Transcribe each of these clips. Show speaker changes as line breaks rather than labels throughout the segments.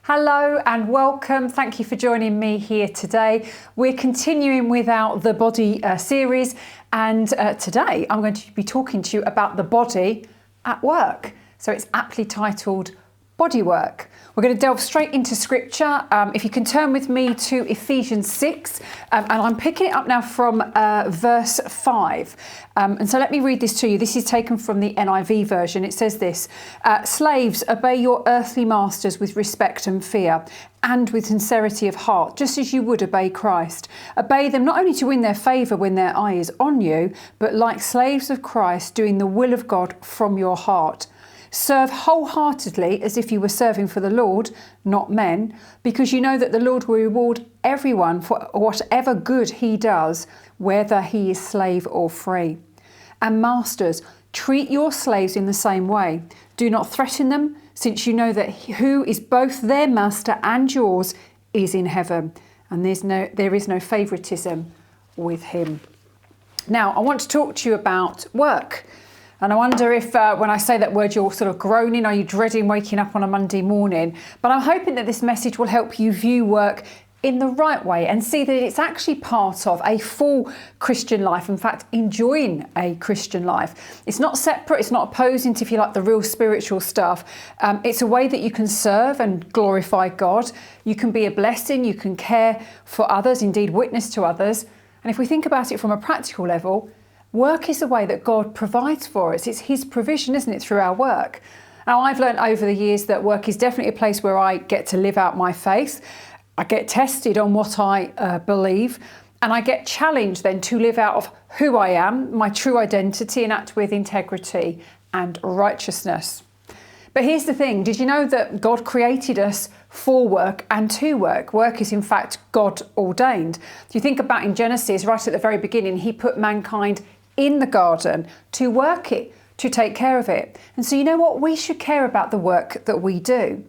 Hello and welcome. Thank you for joining me here today. We're continuing with our The Body series, and today I'm going to be talking to you about the body at work. So it's aptly titled BodyWork. We're going to delve straight into scripture. If you can turn with me to Ephesians 6, and I'm picking it up now from verse 5. And so let me read this to you. This is taken from the NIV version. It says this: slaves, obey your earthly masters with respect and fear, and with sincerity of heart, just as you would obey Christ. Obey them not only to win their favour when their eye is on you, but like slaves of Christ, doing the will of God from your heart. Serve wholeheartedly as if you were serving for the Lord, not men, because you know that the Lord will reward everyone for whatever good he does, whether he is slave or free. And masters, treat your slaves in the same way. Do not threaten them, since you know that who is both their master and yours is in heaven, and there is no favouritism with him. Now, I want to talk to you about work. And I wonder if when I say that word, you're sort of groaning, are you dreading waking up on a Monday morning? But I'm hoping that this message will help you view work in the right way and see that it's actually part of a full Christian life. In fact, enjoying a Christian life. It's not separate, it's not opposing to, if you like, the real spiritual stuff. It's a way that you can serve and glorify God. You can be a blessing, you can care for others, indeed witness to others. And if we think about it from a practical level, work is the way that God provides for us. It's his provision, isn't it, through our work? Now, I've learned over the years that work is definitely a place where I get to live out my faith. I get tested on what I believe, and I get challenged then to live out of who I am, my true identity, and act with integrity and righteousness. But here's the thing, did you know that God created us for work and to work? Work is in fact God ordained. If you think about in Genesis, right at the very beginning, he put mankind in the garden to work it, to take care of it. And so you know what? We should care about the work that we do.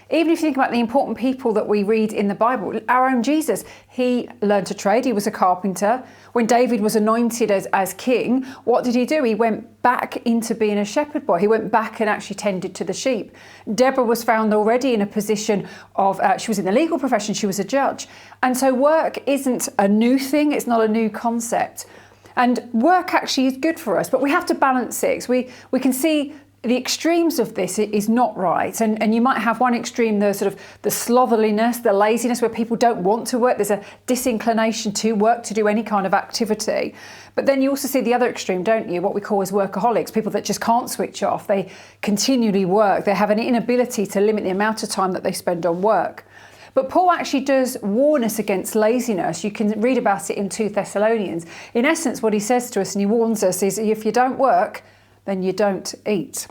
Even if you think about the important people that we read in the Bible, our own Jesus, he learned a trade. He was a carpenter. When David was anointed as king, what did he do? He went back into being a shepherd boy. He went back and actually tended to the sheep. Deborah was found already in a position of, she was in the legal profession, she was a judge. And so work isn't a new thing, it's not a new concept. And work actually is good for us, but we have to balance it. We can see the extremes of this is not right. And you might have one extreme, the sort of the slovenliness, the laziness, where people don't want to work. There's a disinclination to work, to do any kind of activity. But then you also see the other extreme, don't you? What we call as workaholics, people that just can't switch off. They continually work. They have an inability to limit the amount of time that they spend on work. But Paul actually does warn us against laziness. You can read about it in 2 Thessalonians. In essence, what he says to us, and he warns us, is if you don't work, then you don't eat.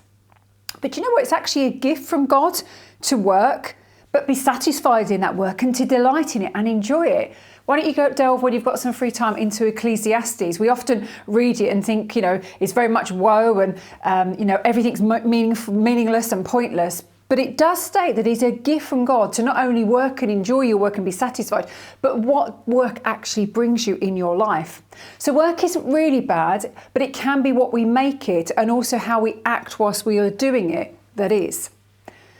But you know what? It's actually a gift from God to work, but be satisfied in that work and to delight in it and enjoy it. Why don't you go delve, when you've got some free time, into Ecclesiastes? We often read it and think, it's very much woe and, everything's meaningless and pointless. But it does state that it's a gift from God to not only work and enjoy your work and be satisfied, but what work actually brings you in your life. So work isn't really bad, but it can be what we make it and also how we act whilst we are doing it that is.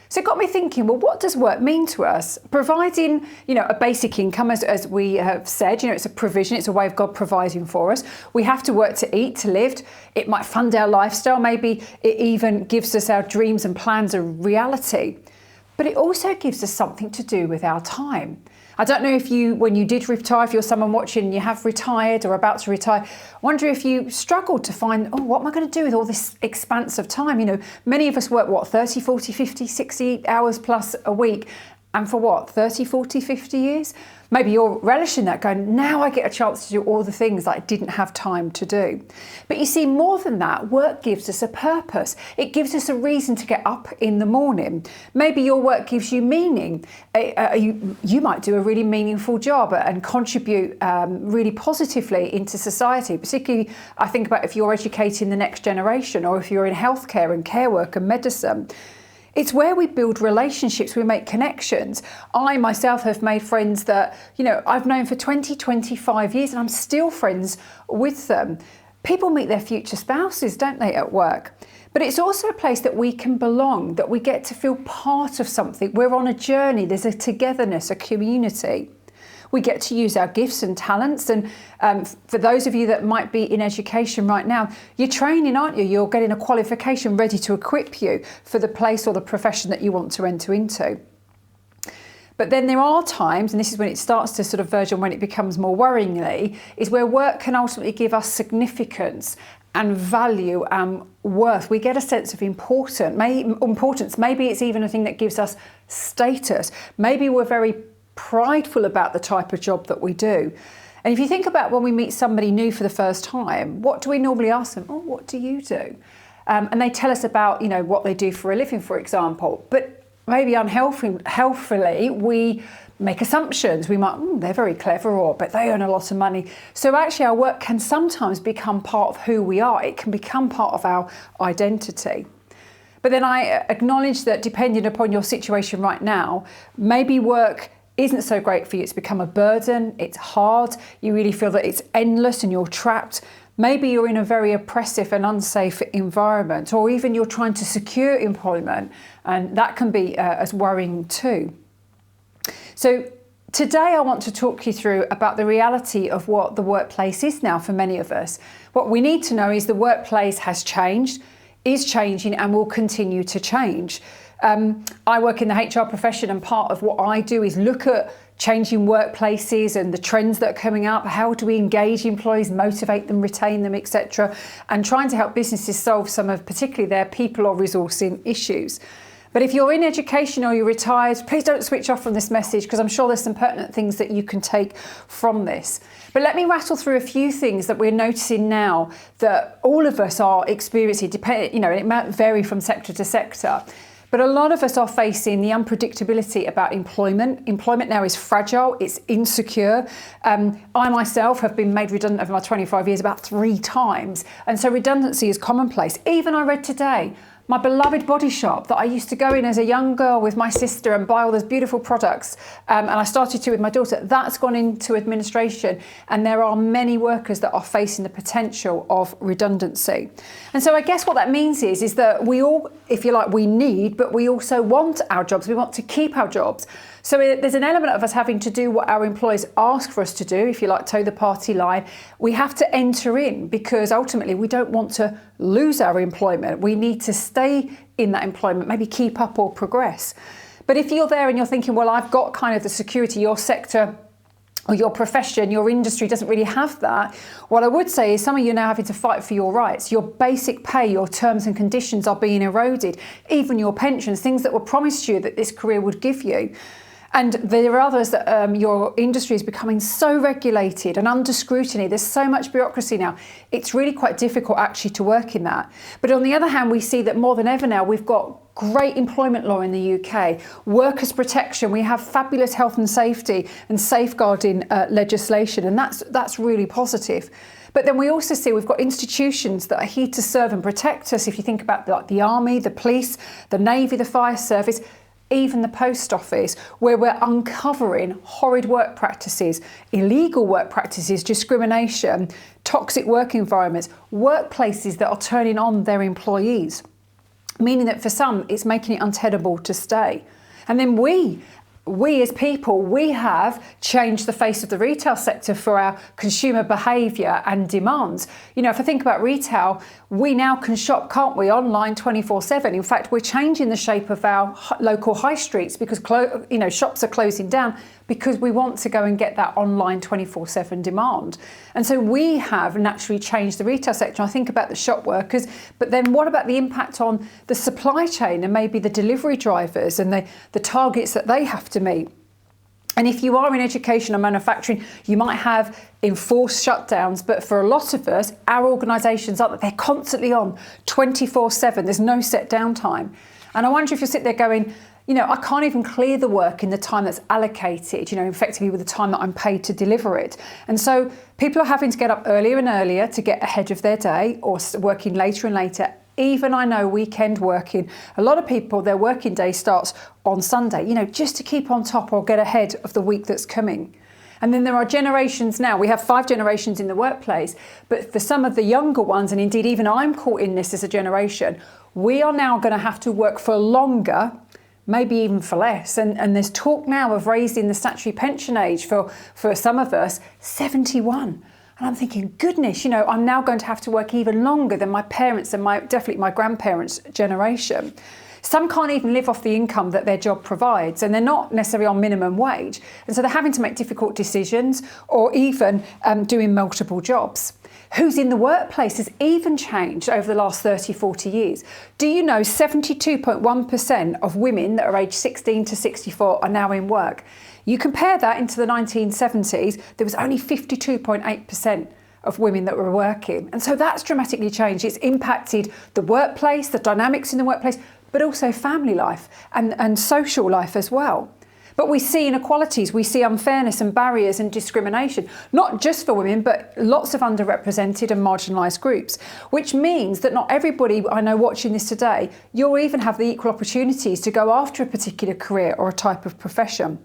So it got me thinking, well, what does work mean to us? Providing, a basic income, as we have said, it's a provision, it's a way of God providing for us. We have to work to eat, to live. It might fund our lifestyle. Maybe it even gives us our dreams and plans a reality. But it also gives us something to do with our time. I don't know if when you did retire, if you're someone watching and you have retired or about to retire, I wonder if you struggled to find, what am I going to do with all this expanse of time? Many of us work, 30, 40, 50, 60 hours plus a week. And for 30, 40, 50 years? Maybe you're relishing that, going, now I get a chance to do all the things that I didn't have time to do. But you see, more than that, work gives us a purpose. It gives us a reason to get up in the morning. Maybe your work gives you meaning. You might do a really meaningful job and contribute really positively into society. Particularly, I think about if you're educating the next generation or if you're in healthcare and care work and medicine. It's where we build relationships, we make connections. I myself have made friends that, I've known for 20, 25 years and I'm still friends with them. People meet their future spouses, don't they, at work? But it's also a place that we can belong, that we get to feel part of something. We're on a journey, there's a togetherness, a community. We get to use our gifts and talents. And for those of you that might be in education right now, you're training, aren't you? You're getting a qualification ready to equip you for the place or the profession that you want to enter into. But then there are times, and this is when it starts to sort of verge on when it becomes more worryingly, is where work can ultimately give us significance and value and worth. We get a sense of importance. Maybe it's even a thing that gives us status. Maybe we're very prideful about the type of job that we do. And if you think about when we meet somebody new for the first time, what do we normally ask them? Oh, what do you do? And they tell us about, what they do for a living, for example. But maybe unhelpfully, we make assumptions. We might, they're very clever, but they earn a lot of money. So actually our work can sometimes become part of who we are. It can become part of our identity. But then I acknowledge that depending upon your situation right now, maybe work isn't so great for you. It's become a burden, it's hard, you really feel that it's endless and you're trapped. Maybe you're in a very oppressive and unsafe environment, or even you're trying to secure employment, and that can be as worrying too. So today I want to talk you through about the reality of what the workplace is now for many of us. What we need to know is the workplace has changed, is changing, and will continue to change. I work in the HR profession, and part of what I do is look at changing workplaces and the trends that are coming up. How do we engage employees, motivate them, retain them, etc., and trying to help businesses solve some of particularly their people or resourcing issues. But if you're in education or you're retired, please don't switch off from this message, because I'm sure there's some pertinent things that you can take from this. But let me rattle through a few things that we're noticing now that all of us are experiencing. It might vary from sector to sector. But a lot of us are facing the unpredictability about employment. Employment now is fragile, it's insecure. I myself have been made redundant over my 25 years about 3 times. And so redundancy is commonplace. Even I read today, my beloved body shop that I used to go in as a young girl with my sister and buy all those beautiful products, and I started to with my daughter, that's gone into administration, and there are many workers that are facing the potential of redundancy. And so I guess what that means is that we all, if you like, we need, but we also want our jobs, we want to keep our jobs. So there's an element of us having to do what our employers ask for us to do, if you like, toe the party line. We have to enter in because ultimately we don't want to lose our employment. We need to stay in that employment, maybe keep up or progress. But if you're there and you're thinking, well, I've got kind of the security, your sector or your profession, your industry doesn't really have that, what I would say is some of you are now having to fight for your rights. Your basic pay, your terms and conditions are being eroded, even your pensions, things that were promised you that this career would give you. And there are others that your industry is becoming so regulated and under scrutiny. There's so much bureaucracy now. It's really quite difficult actually to work in that. But on the other hand, we see that more than ever now, we've got great employment law in the UK, workers' protection, we have fabulous health and safety and safeguarding legislation, and that's really positive. But then we also see we've got institutions that are here to serve and protect us. If you think about like the army, the police, the navy, the fire service, even the post office, where we're uncovering horrid work practices, illegal work practices, discrimination, toxic work environments, workplaces that are turning on their employees, meaning that for some, it's making it untenable to stay. And then we as people, we have changed the face of the retail sector for our consumer behaviour and demands. If I think about retail, we now can shop, can't we, online 24/7. In fact, we're changing the shape of our local high streets because shops are closing down because we want to go and get that online 24/7 demand. And so we have naturally changed the retail sector. I think about the shop workers, but then what about the impact on the supply chain and maybe the delivery drivers and the targets that they have to meet? And if you are in education or manufacturing, you might have enforced shutdowns, but for a lot of us, our organisations are that they're constantly on 24/7. There's no set downtime. And I wonder if you sit there going, I can't even clear the work in the time that's allocated, effectively with the time that I'm paid to deliver it. And so people are having to get up earlier and earlier to get ahead of their day, or working later and later. Even I know weekend working, a lot of people, their working day starts on Sunday, just to keep on top or get ahead of the week that's coming. And then there are generations now. We have 5 generations in the workplace, but for some of the younger ones, and indeed even I'm caught in this as a generation, we are now going to have to work for longer, maybe even for less. And there's talk now of raising the statutory pension age for some of us, 71. And I'm thinking, goodness, I'm now going to have to work even longer than my parents and definitely my grandparents' generation. Some can't even live off the income that their job provides, and they're not necessarily on minimum wage. And so they're having to make difficult decisions or even doing multiple jobs. Who's in the workplace has even changed over the last 30, 40 years. Do you know 72.1% of women that are aged 16 to 64 are now in work? You compare that into the 1970s, there was only 52.8% of women that were working. And so that's dramatically changed. It's impacted the workplace, the dynamics in the workplace, but also family life and social life as well. But we see inequalities, we see unfairness and barriers and discrimination, not just for women, but lots of underrepresented and marginalised groups, which means that not everybody I know watching this today, you'll even have the equal opportunities to go after a particular career or a type of profession.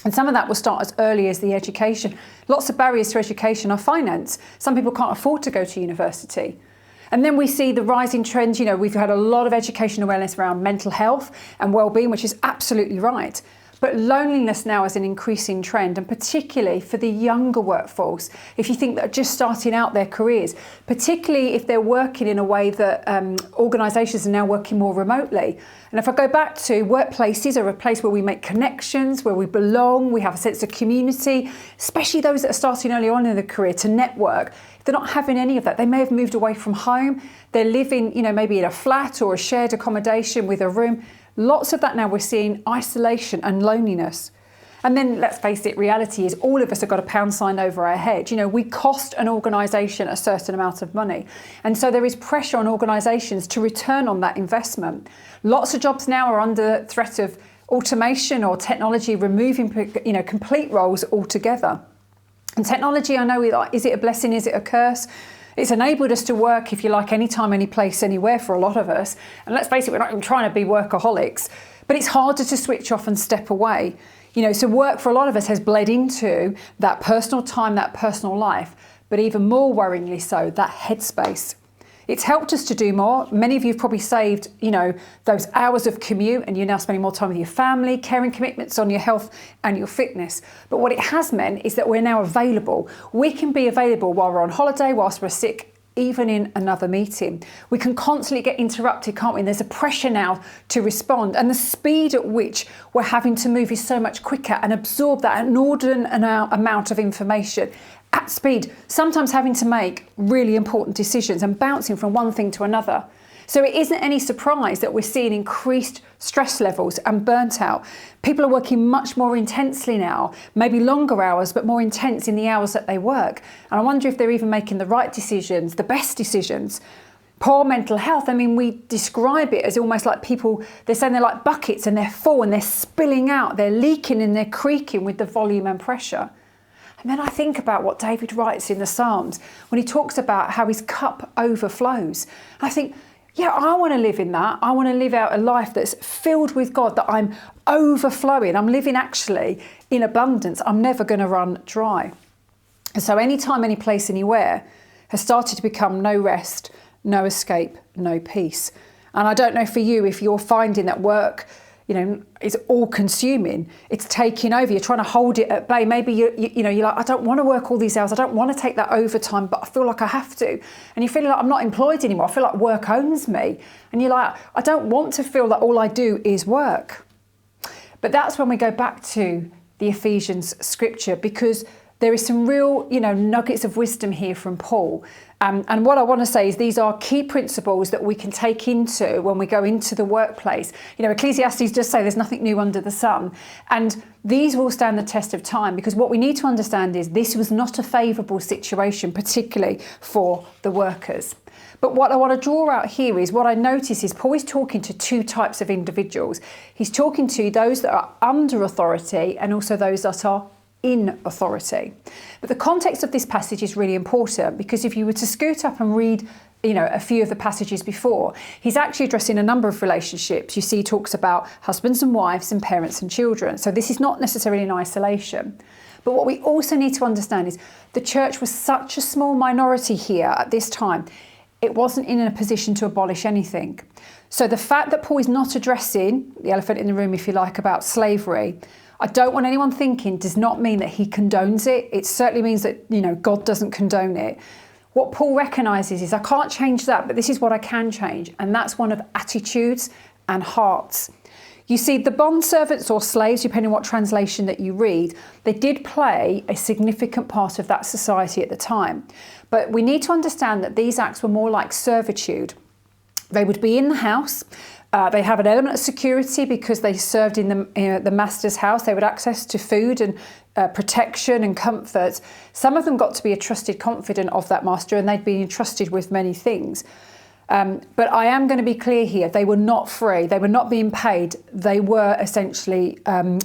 And some of that will start as early as the education. Lots of barriers to education are finance. Some people can't afford to go to university. And then we see the rising trends. We've had a lot of education awareness around mental health and well-being, which is absolutely right. But loneliness now is an increasing trend, and particularly for the younger workforce, if you think that are just starting out their careers, particularly if they're working in a way that organisations are now working more remotely. And if I go back to workplaces are a place where we make connections, where we belong, we have a sense of community, especially those that are starting early on in their career to network. If they're not having any of that, they may have moved away from home, they're living, maybe in a flat or a shared accommodation with a room. Lots of that now we're seeing isolation and loneliness. And then let's face it, reality is all of us have got a pound sign over our head. We cost an organisation a certain amount of money. And so there is pressure on organisations to return on that investment. Lots of jobs now are under threat of automation or technology removing complete roles altogether. And technology, I know, is it a blessing, is it a curse? It's enabled us to work, if you like, anytime, any place, anywhere for a lot of us. And let's face it, we're not even trying to be workaholics, but it's harder to switch off and step away. So work for a lot of us has bled into that personal time, that personal life, but even more worryingly so, that headspace. It's helped us to do more. Many of you have probably saved, those hours of commute, and you're now spending more time with your family, caring commitments on your health and your fitness. But what it has meant is that we're now available. We can be available while we're on holiday, whilst we're sick, even in another meeting. We can constantly get interrupted, can't we? And there's a pressure now to respond. And the speed at which we're having to move is so much quicker and absorb that inordinate amount of information at speed, sometimes having to make really important decisions and bouncing from one thing to another. So it isn't any surprise that we're seeing increased stress levels and burnt out. People are working much more intensely now, maybe longer hours, but more intense in the hours that they work. And I wonder if they're even making the right decisions, the best decisions. Poor mental health, we describe it as almost like people, they're saying they're like buckets and they're full and they're spilling out, they're leaking and they're creaking with the volume and pressure. And then I think about what David writes in the Psalms when he talks about how his cup overflows. I think, yeah, I want to live in that. I want to live out a life that's filled with God, that I'm overflowing. I'm living actually in abundance. I'm never going to run dry. And so anytime, any place, anywhere has started to become no rest, no escape, no peace. And I don't know for you if you're finding that work it's all consuming. It's taking over. You're trying to hold it at bay. Maybe you're like, I don't want to work all these hours. I don't want to take that overtime, but I feel like I have to. And you're feeling like I'm not employed anymore. I feel like work owns me. And you're like, I don't want to feel that all I do is work. But that's when we go back to the Ephesians scripture, because there is some real, nuggets of wisdom here from Paul. And what I want to say is these are key principles that we can take into when we go into the workplace. Ecclesiastes does say there's nothing new under the sun. And these will stand the test of time, because what we need to understand is this was not a favourable situation, particularly for the workers. But what I want to draw out here is what I notice is Paul is talking to two types of individuals. He's talking to those that are under authority and also those that are in authority. But the context of this passage is really important, because if you were to scoot up and read a few of the passages before, he's actually addressing a number of relationships. You see, he talks about husbands and wives and parents and children. So this is not necessarily in isolation. But what we also need to understand is the church was such a small minority here at this time. It wasn't in a position to abolish anything. So the fact that Paul is not addressing the elephant in the room, if you like, about slavery, I don't want anyone thinking does not mean that he condones it. It certainly means that, God doesn't condone it. What Paul recognises is I can't change that, but this is what I can change. And that's one of attitudes and hearts. You see, the bondservants or slaves, depending on what translation that you read, they did play a significant part of that society at the time. But we need to understand that these acts were more like servitude. They would be in the house. They have an element of security because they served in the master's house. They would have access to food and protection and comfort. Some of them got to be a trusted confidant of that master, and they'd be entrusted with many things. But I am going to be clear here. They were not free. They were not being paid. They were essentially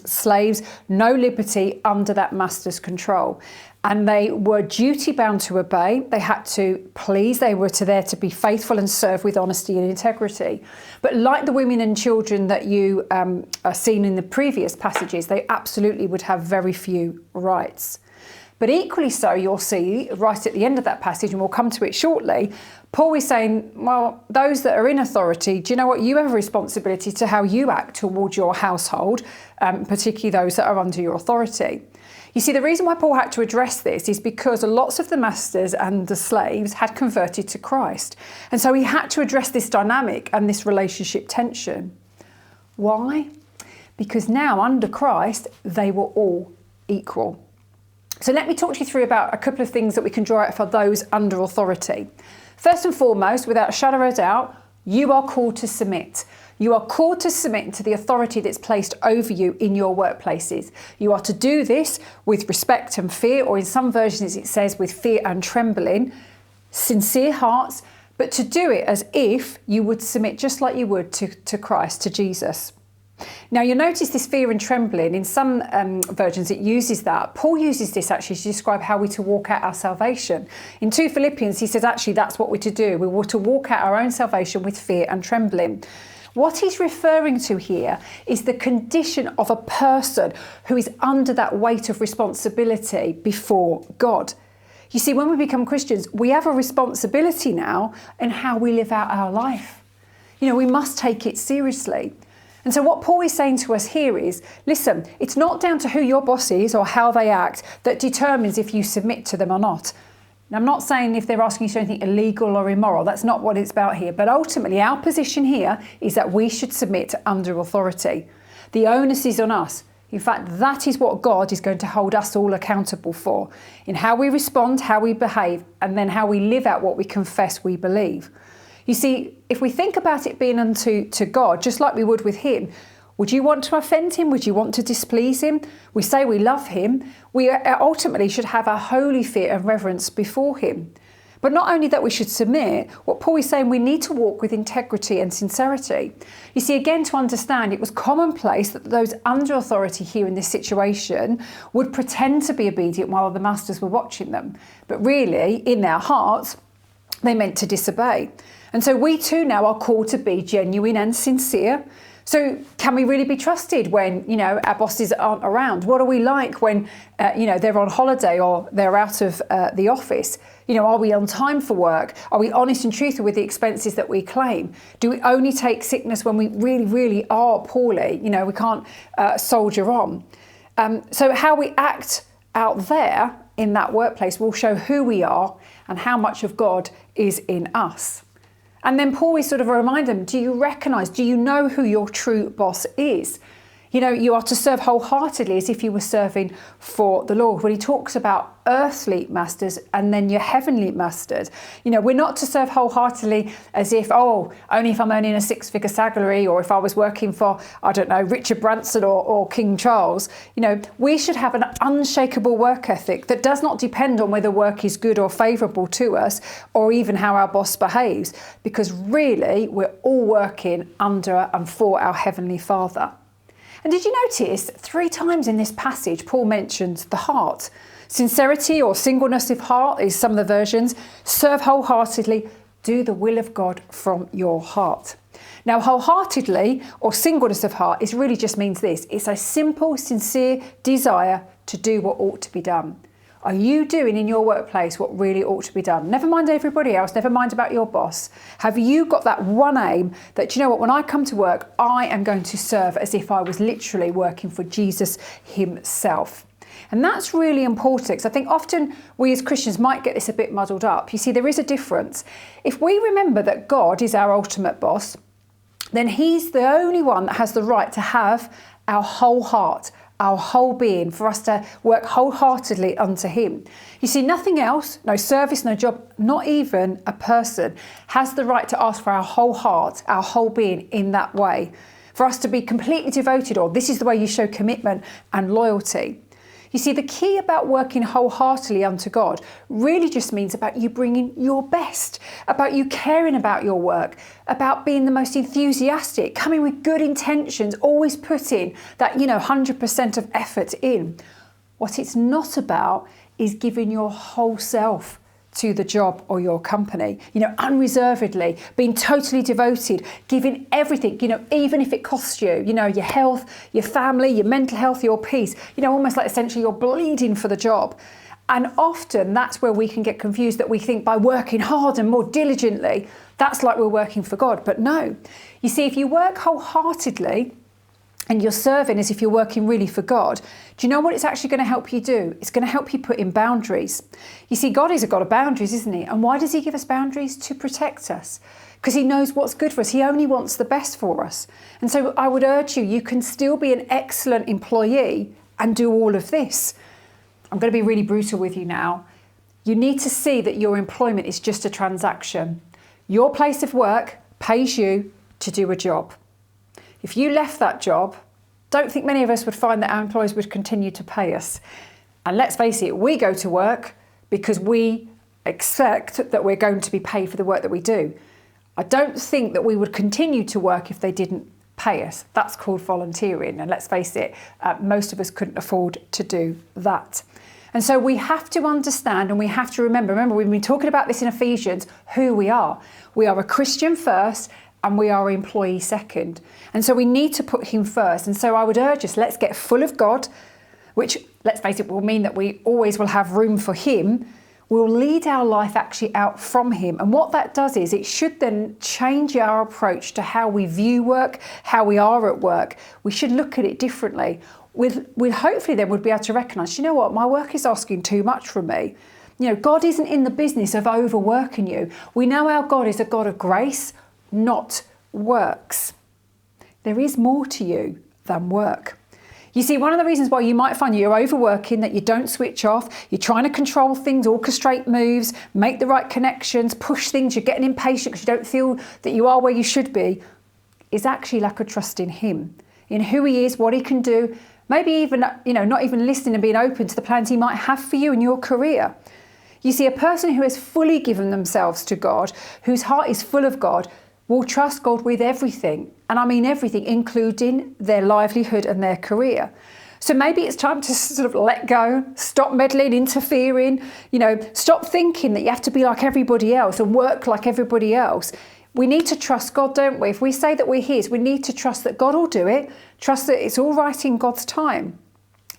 slaves, no liberty under that master's control. And they were duty bound to obey. They had to please. They were there to be faithful and serve with honesty and integrity. But like the women and children that you are seen in the previous passages, they absolutely would have very few rights. But equally so, you'll see right at the end of that passage, and we'll come to it shortly, Paul is saying, well, those that are in authority, do you know what? You have a responsibility to how you act towards your household, particularly those that are under your authority. You see, the reason why Paul had to address this is because lots of the masters and the slaves had converted to Christ. And so he had to address this dynamic and this relationship tension. Why? Because now under Christ, they were all equal. So let me talk to you through about a couple of things that we can draw out for those under authority. First and foremost, without a shadow of a doubt, you are called to submit. You are called to submit to the authority that's placed over you in your workplaces. You are to do this with respect and fear, or in some versions it says with fear and trembling, sincere hearts, but to do it as if you would submit just like you would to Christ, to Jesus. Now you'll notice this fear and trembling, in some versions it uses that. Paul uses this actually to describe how we're to walk out our salvation. In 2 Philippians he says actually that's what we're to do. We were to walk out our own salvation with fear and trembling. What he's referring to here is the condition of a person who is under that weight of responsibility before God. You see, when we become Christians, we have a responsibility now in how we live out our life. We must take it seriously. And so what Paul is saying to us here is, listen, it's not down to who your boss is or how they act that determines if you submit to them or not. Now, I'm not saying if they're asking you to do anything illegal or immoral, that's not what it's about here. But ultimately, our position here is that we should submit under authority. The onus is on us. In fact, that is what God is going to hold us all accountable for, in how we respond, how we behave, and then how we live out what we confess we believe. You see, if we think about it being unto God, just like we would with him, would you want to offend him? Would you want to displease him? We say we love him. We ultimately should have a holy fear and reverence before him. But not only that we should submit, what Paul is saying, we need to walk with integrity and sincerity. You see, again, to understand, it was commonplace that those under authority here in this situation would pretend to be obedient while the masters were watching them. But really, in their hearts, they meant to disobey. And so we too now are called to be genuine and sincere. So can we really be trusted when, our bosses aren't around? What are we like when, they're on holiday or they're out of the office? Are we on time for work? Are we honest and truthful with the expenses that we claim? Do we only take sickness when we really, really are poorly? We can't soldier on. So how we act out there in that workplace will show who we are and how much of God is in us. And then Paul is sort of a reminder them, do you know who your true boss is? You are to serve wholeheartedly as if you were serving for the Lord. When he talks about earthly masters and then your heavenly masters, we're not to serve wholeheartedly as if, only if I'm earning a 6-figure salary, or if I was working for, Richard Branson or King Charles. We should have an unshakable work ethic that does not depend on whether work is good or favourable to us, or even how our boss behaves, because really we're all working under and for our Heavenly Father. And did you notice 3 times in this passage, Paul mentions the heart? Sincerity or singleness of heart is some of the versions. Serve wholeheartedly. Do the will of God from your heart. Now, wholeheartedly or singleness of heart is really just means this. It's a simple, sincere desire to do what ought to be done? Are you doing in your workplace what really ought to be done? Never mind everybody else, never mind about your boss. Have you got that one aim that, you know what, when I come to work, I am going to serve as if I was literally working for Jesus himself? And that's really important, because I think often we as Christians might get this a bit muddled up. You see, there is a difference. If we remember that God is our ultimate boss, then he's the only one that has the right to have our whole heart, our whole being, for us to work wholeheartedly unto him. You see, nothing else, no service, no job, not even a person, has the right to ask for our whole heart, our whole being in that way. For us to be completely devoted, or this is the way you show commitment and loyalty. You see, the key about working wholeheartedly unto God really just means about you bringing your best, about you caring about your work, about being the most enthusiastic, coming with good intentions, always putting that, 100% of effort in. What it's not about is giving your whole self to the job or your company, unreservedly, being totally devoted, giving everything, even if it costs you, your health, your family, your mental health, your peace, almost like essentially you're bleeding for the job. And often that's where we can get confused, that we think by working hard and more diligently, that's like we're working for God. But no, you see, if you work wholeheartedly, and you're serving as if you're working really for God, do you know what it's actually going to help you do? It's going to help you put in boundaries. You see, God is a God of boundaries, isn't he? And why does he give us boundaries? To protect us. Because he knows what's good for us. He only wants the best for us. And so I would urge you can still be an excellent employee and do all of this. I'm going to be really brutal with you now. You need to see that your employment is just a transaction. Your place of work pays you to do a job. If you left that job, don't think many of us would find that our employers would continue to pay us. And let's face it, we go to work because we expect that we're going to be paid for the work that we do. I don't think that we would continue to work if they didn't pay us. That's called volunteering. And let's face it, most of us couldn't afford to do that. And so we have to understand and we have to remember, we've been talking about this in Ephesians, who we are. We are a Christian first, and we are employee second. And so we need to put him first. And so I would urge us, let's get full of God, which, let's face it, will mean that we always will have room for him. We'll lead our life actually out from him. And what that does is it should then change our approach to how we view work, how we are at work. We should look at it differently. We'll hopefully then would be able to recognise, you know what, my work is asking too much from me. God isn't in the business of overworking you. We know our God is a God of grace, not works. There is more to you than work. You see, one of the reasons why you might find you're overworking, that you don't switch off, you're trying to control things, orchestrate moves, make the right connections, push things, you're getting impatient because you don't feel that you are where you should be, is actually lack of trust in him, in who he is, what he can do, maybe even, not even listening and being open to the plans he might have for you in your career. You see, a person who has fully given themselves to God, whose heart is full of God, will trust God with everything. And I mean everything, including their livelihood and their career. So maybe it's time to sort of let go, stop meddling, interfering, stop thinking that you have to be like everybody else and work like everybody else. We need to trust God, don't we? If we say that we're his, we need to trust that God will do it, trust that it's all right in God's time.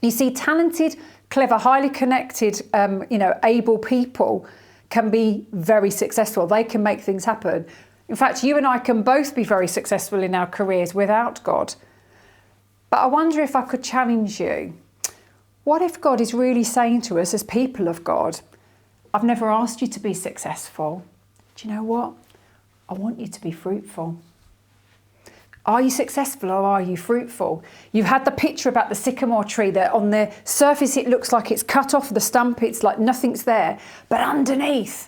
You see, talented, clever, highly connected, able people can be very successful. They can make things happen. In fact, you and I can both be very successful in our careers without God. But I wonder if I could challenge you. What if God is really saying to us as people of God, I've never asked you to be successful. Do you know what? I want you to be fruitful. Are you successful or are you fruitful? You've had the picture about the sycamore tree that on the surface it looks like it's cut off the stump, it's like nothing's there. But underneath,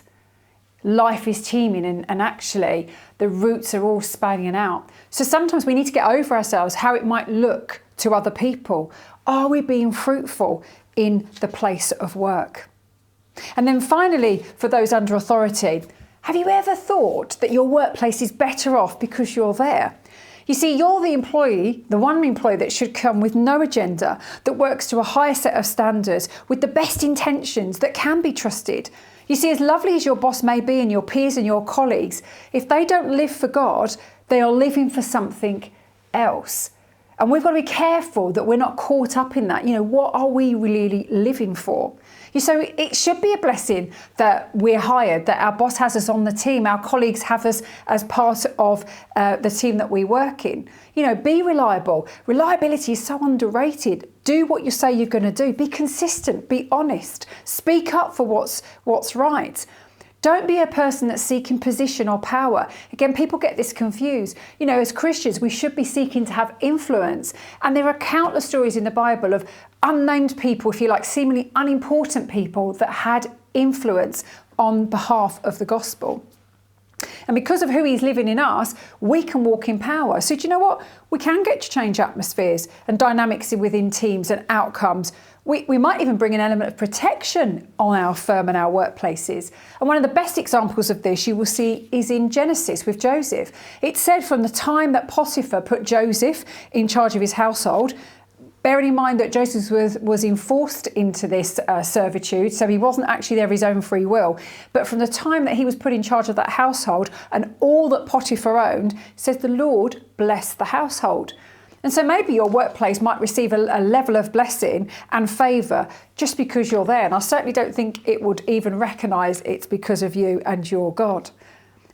life is teeming and actually the roots are all spanning out. So sometimes we need to get over ourselves, how it might look to other people. Are we being fruitful in the place of work? And then finally, for those under authority, have you ever thought that your workplace is better off because you're there? You see, you're the employee, the one employee that should come with no agenda, that works to a higher set of standards, with the best intentions, that can be trusted. You see, as lovely as your boss may be and your peers and your colleagues, if they don't live for God, they are living for something else. And we've got to be careful that we're not caught up in that. What are we really living for? So it should be a blessing that we're hired, that our boss has us on the team, our colleagues have us as part of the team that we work in. Be reliable. Reliability is so underrated. Do what you say you're going to do. Be consistent. Be honest. Speak up for what's right. Don't be a person that's seeking position or power. Again, people get this confused. As Christians, we should be seeking to have influence. And there are countless stories in the Bible of unnamed people, if you like, seemingly unimportant people that had influence on behalf of the gospel. And because of who he's living in us, we can walk in power. So do you know what? We can get to change atmospheres and dynamics within teams and outcomes. We might even bring an element of protection on our firm and our workplaces. And one of the best examples of this you will see is in Genesis with Joseph. It said from the time that Potiphar put Joseph in charge of his household, bearing in mind that Joseph was enforced into this servitude, so he wasn't actually there of his own free will. But from the time that he was put in charge of that household and all that Potiphar owned, says the Lord blessed the household. And so maybe your workplace might receive a level of blessing and favour just because you're there. And I certainly don't think it would even recognise it's because of you and your God.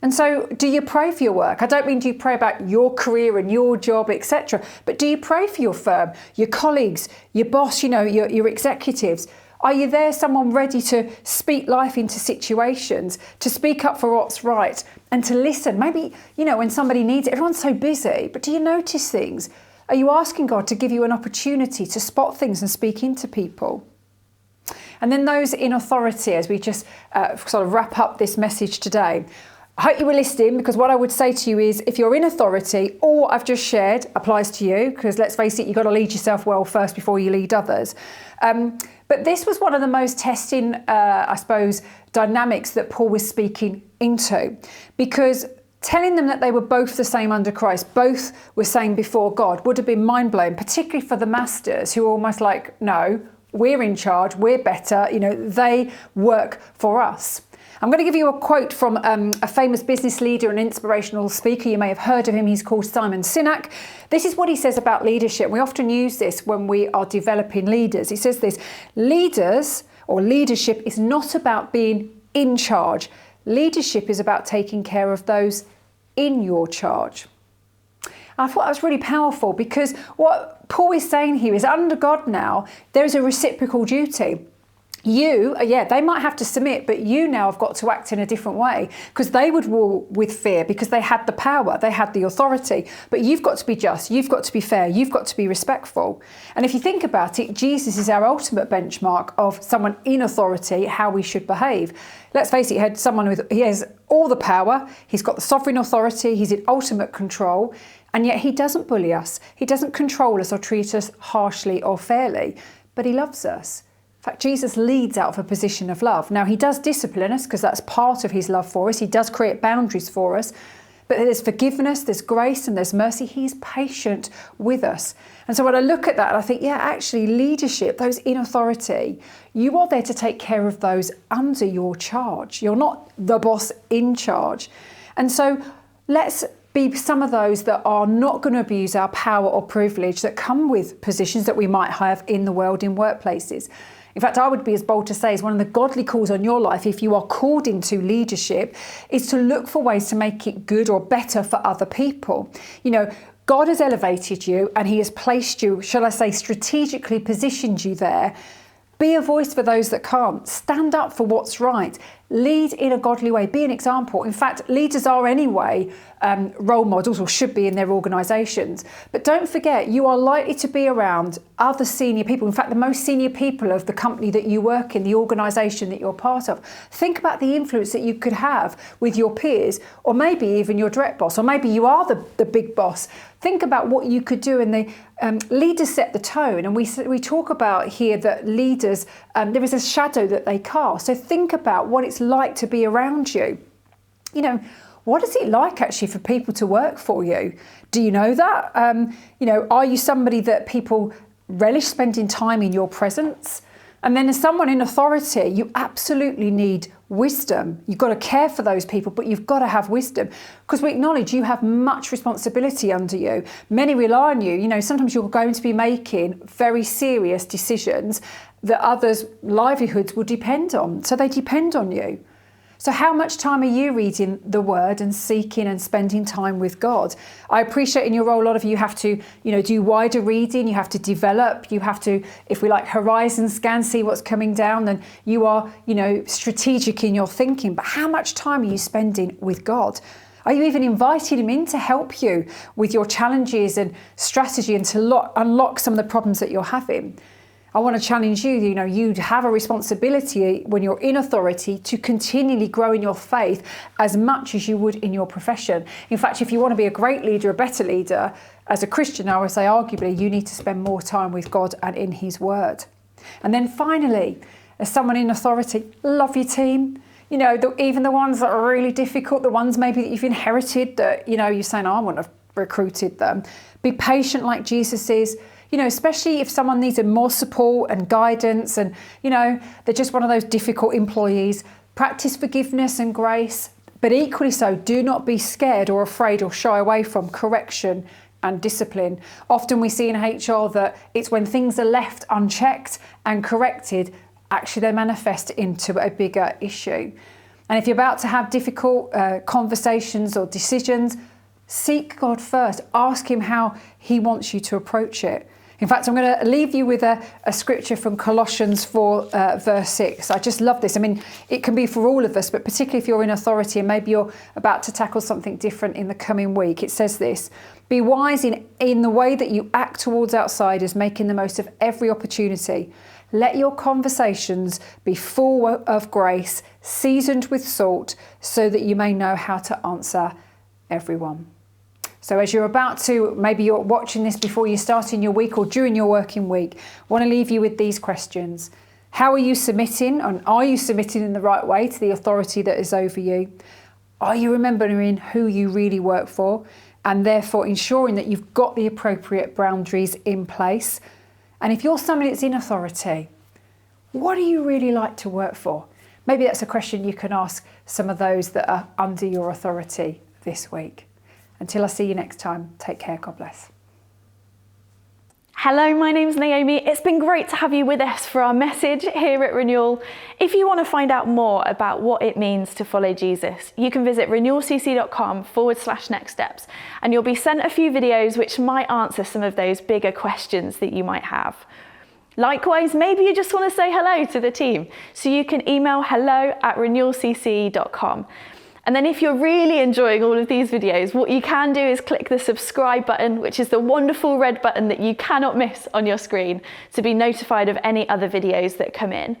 And so do you pray for your work? I don't mean do you pray about your career and your job, etc. But do you pray for your firm, your colleagues, your boss, your executives? Are you there, someone ready to speak life into situations, to speak up for what's right and to listen? Maybe, when somebody needs it, everyone's so busy, but do you notice things? Are you asking God to give you an opportunity to spot things and speak into people? And then those in authority, as we just sort of wrap up this message today. I hope you were listening, because what I would say to you is if you're in authority, all I've just shared applies to you, because let's face it, you've got to lead yourself well first before you lead others. But this was one of the most testing, dynamics that Paul was speaking into, because telling them that they were both the same under Christ, both were same before God, would have been mind-blowing, particularly for the masters who are almost like, no, we're in charge, we're better, they work for us. I'm going to give you a quote from a famous business leader and inspirational speaker. You may have heard of him. He's called Simon Sinek. This is what he says about leadership. We often use this when we are developing leaders. He says this: leaders or leadership is not about being in charge. Leadership is about taking care of those in your charge. I thought that was really powerful, because what Paul is saying here is under God now, there is a reciprocal duty. They might have to submit, but you now have got to act in a different way, because they would rule with fear because they had the power, they had the authority. But you've got to be just, you've got to be fair, you've got to be respectful. And if you think about it, Jesus is our ultimate benchmark of someone in authority, how we should behave. Let's face it, he has all the power, he's got the sovereign authority, he's in ultimate control, and yet he doesn't bully us, he doesn't control us or treat us harshly or fairly, but he loves us. In fact, Jesus leads out of a position of love. Now, he does discipline us because that's part of his love for us. He does create boundaries for us. But there's forgiveness, there's grace and there's mercy. He's patient with us. And so when I look at that, I think, actually leadership, those in authority, you are there to take care of those under your charge. You're not the boss in charge. And so let's be some of those that are not going to abuse our power or privilege that come with positions that we might have in the world, in workplaces. In fact, I would be as bold to say is one of the godly calls on your life, if you are called into leadership, is to look for ways to make it good or better for other people. God has elevated you and he has placed you, shall I say, strategically positioned you there. Be a voice for those that can't. Stand up for what's right. Lead in a godly way. Be an example. In fact, leaders are anyway role models, or should be in their organisations. But don't forget, you are likely to be around other senior people. In fact, the most senior people of the company that you work in, the organisation that you're part of. Think about the influence that you could have with your peers, or maybe even your direct boss, or maybe you are the big boss. Think about what you could do, and the leaders set the tone. And we talk about here that leaders, there is a shadow that they cast. So think about what it's like to be around you. What is it like actually for people to work for you? Do you know that? Are you somebody that people relish spending time in your presence? And then as someone in authority, you absolutely need wisdom. You've got to care for those people, but you've got to have wisdom, because we acknowledge you have much responsibility under you. Many rely on you. You know, sometimes you're going to be making very serious decisions that others' livelihoods will depend on. So they depend on you. So how much time are you reading the word and seeking and spending time with God? I appreciate in your role, a lot of you have to, do wider reading. You have to develop. You have to, if we like, horizon scan, see what's coming down. And you are, strategic in your thinking. But how much time are you spending with God? Are you even inviting him in to help you with your challenges and strategy and to unlock some of the problems that you're having? I want to challenge you, you have a responsibility when you're in authority to continually grow in your faith as much as you would in your profession. In fact, if you want to be a great leader, a better leader, as a Christian, I would say arguably you need to spend more time with God and in his word. And then finally, as someone in authority, love your team. Even the ones that are really difficult, the ones maybe that you've inherited that, you're saying, I wouldn't have recruited them. Be patient like Jesus is. Especially if someone needs more support and guidance and, they're just one of those difficult employees. Practice forgiveness and grace, but equally so, do not be scared or afraid or shy away from correction and discipline. Often we see in HR that it's when things are left unchecked and corrected, actually they manifest into a bigger issue. And if you're about to have difficult conversations or decisions, seek God first. Ask him how he wants you to approach it. In fact, I'm going to leave you with a scripture from Colossians 4, verse 6. I just love this. I mean, it can be for all of us, but particularly if you're in authority and maybe you're about to tackle something different in the coming week. It says this: be wise in the way that you act towards outsiders, making the most of every opportunity. Let your conversations be full of grace, seasoned with salt, so that you may know how to answer everyone. So as you're about to, maybe you're watching this before you start in your week or during your working week, I want to leave you with these questions. How are you submitting, and are you submitting in the right way to the authority that is over you? Are you remembering who you really work for, and therefore ensuring that you've got the appropriate boundaries in place? And if you're somebody that's in authority, what do you really like to work for? Maybe that's a question you can ask some of those that are under your authority this week. Until I see you next time, take care, God bless.
Hello, my name's Naomi. It's been great to have you with us for our message here at Renewal. If you want to find out more about what it means to follow Jesus, you can visit renewalcc.com/next steps, and you'll be sent a few videos which might answer some of those bigger questions that you might have. Likewise, maybe you just want to say hello to the team, so you can email hello@renewalcc.com. And then if you're really enjoying all of these videos, what you can do is click the subscribe button, which is the wonderful red button that you cannot miss on your screen, to be notified of any other videos that come in.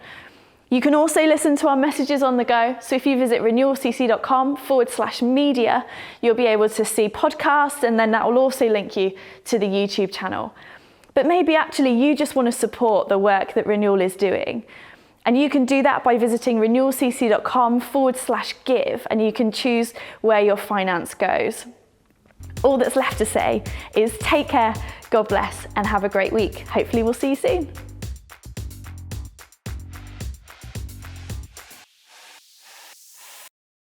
You can also listen to our messages on the go. So if you visit renewalcc.com/media, you'll be able to see podcasts, and then that will also link you to the YouTube channel. But maybe actually you just want to support the work that Renewal is doing. And you can do that by visiting renewalcc.com/give, and you can choose where your finance goes. All that's left to say is take care, God bless, and have a great week. Hopefully we'll see you soon.